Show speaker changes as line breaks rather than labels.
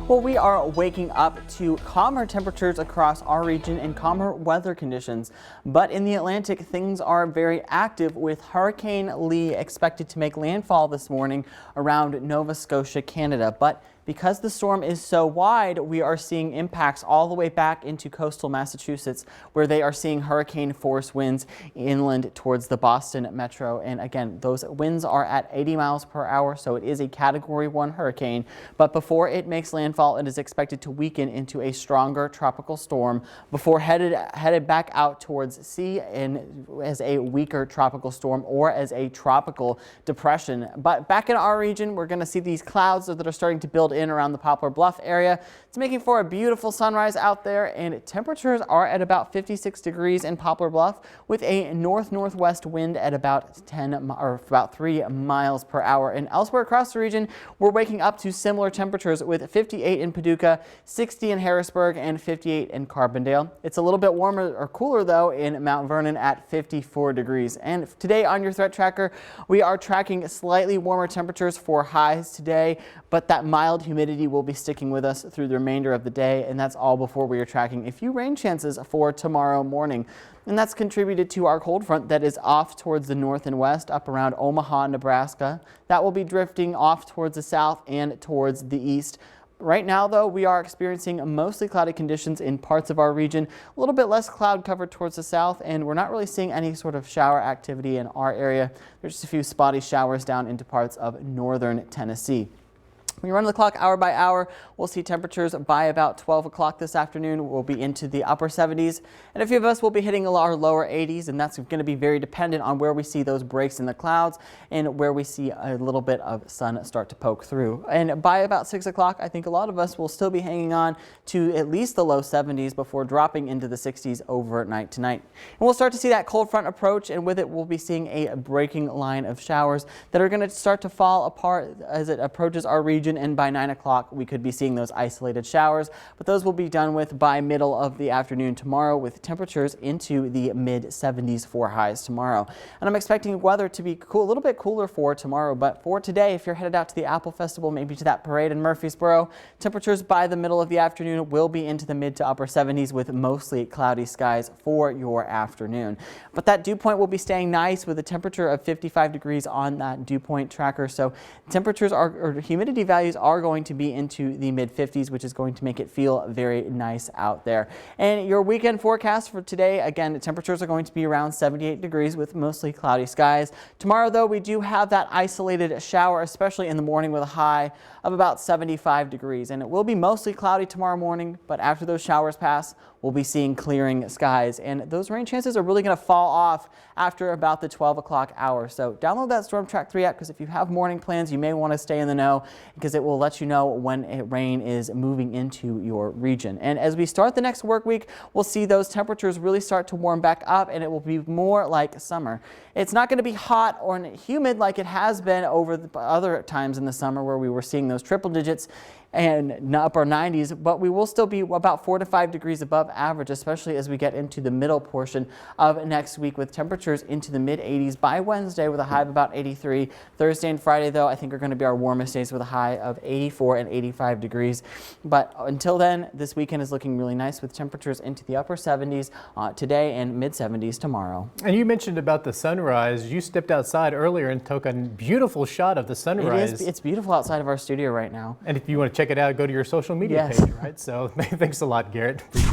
Well, we are waking up to calmer temperatures across our region and calmer weather conditions. But in the Atlantic, things are very active with Hurricane Lee expected to make landfall this morning around Nova Scotia, Canada. But because the storm is so wide, we are seeing impacts all the way back into coastal Massachusetts, where they are seeing hurricane force winds inland towards the Boston metro. And again, those winds are at 80 miles per hour, so it is a Category 1 hurricane. But before it makes landfall, it is expected to weaken into a stronger tropical storm before headed back out towards sea and as a weaker tropical storm or as a tropical depression. But back in our region, we're going to see these clouds that are starting to build in around the Poplar Bluff area. It's making for a beautiful sunrise out there, and temperatures are at about 56 degrees in Poplar Bluff with a north-northwest wind at about 3 miles per hour. And elsewhere across the region, we're waking up to similar temperatures with 58 in Paducah, 60 in Harrisburg, and 58 in Carbondale. It's a little bit warmer or cooler though in Mount Vernon at 54 degrees. And today on your threat tracker, we are tracking slightly warmer temperatures for highs today, but that mild humidity will be sticking with us through the remainder of the day, and that's all before we are tracking a few rain chances for tomorrow morning. And that's contributed to our cold front that is off towards the north and west up around Omaha, Nebraska. That will be drifting off towards the south and towards the east. Right now, though, we are experiencing mostly cloudy conditions in parts of our region, a little bit less cloud cover towards the south, and we're not really seeing any sort of shower activity in our area. There's just a few spotty showers down into parts of northern Tennessee. When you run the clock hour by hour, we'll see temperatures by about 12 o'clock this afternoon. We'll be into the upper 70s, and a few of us will be hitting our lower 80s, and that's going to be very dependent on where we see those breaks in the clouds and where we see a little bit of sun start to poke through. And by about 6 o'clock, I think a lot of us will still be hanging on to at least the low 70s before dropping into the 60s overnight tonight. And we'll start to see that cold front approach, and with it, we'll be seeing a breaking line of showers that are going to start to fall apart as it approaches our region. And by 9 o'clock, we could be seeing those isolated showers, but those will be done with by middle of the afternoon tomorrow, with temperatures into the mid 70s for highs tomorrow. And I'm expecting weather to be cool, a little bit cooler for tomorrow, but for today, if you're headed out to the Apple Festival, maybe to that parade in Murfreesboro, temperatures by the middle of the afternoon will be into the mid to upper 70s with mostly cloudy skies for your afternoon. But that dew point will be staying nice with a temperature of 55 degrees on that dew point tracker. So temperatures or humidity values are going to be into the mid 50s, which is going to make it feel very nice out there. And your weekend forecast for today, again, the temperatures are going to be around 78 degrees with mostly cloudy skies. Tomorrow, though, we do have that isolated shower, especially in the morning, with a high of about 75 degrees. And it will be mostly cloudy tomorrow morning, but after those showers pass, we'll be seeing clearing skies. And those rain chances are really going to fall off after about the 12 o'clock hour. So download that Storm Track 3 app, because if you have morning plans, you may want to stay in the know, because it will let you know when rain is moving into your region. And as we start the next work week, we'll see those temperatures really start to warm back up, and it will be more like summer. It's not going to be hot or humid like it has been over the other times in the summer where we were seeing those triple digits and upper 90s, but we will still be about 4 to 5 degrees above average, especially as we get into the middle portion of next week, with temperatures into the mid 80s by Wednesday with a high of about 83. Thursday and Friday, though, I think are going to be our warmest days with a high of 84 and 85 degrees. But until then, this weekend is looking really nice with temperatures into the upper 70s today and mid 70s tomorrow.
And you mentioned about the sunrise. You stepped outside earlier and took a beautiful shot of the sunrise.
It's beautiful outside of our studio right now.
And if you want to check it out, go to your social media page, right? So thanks a lot, Garrett. Appreciate it.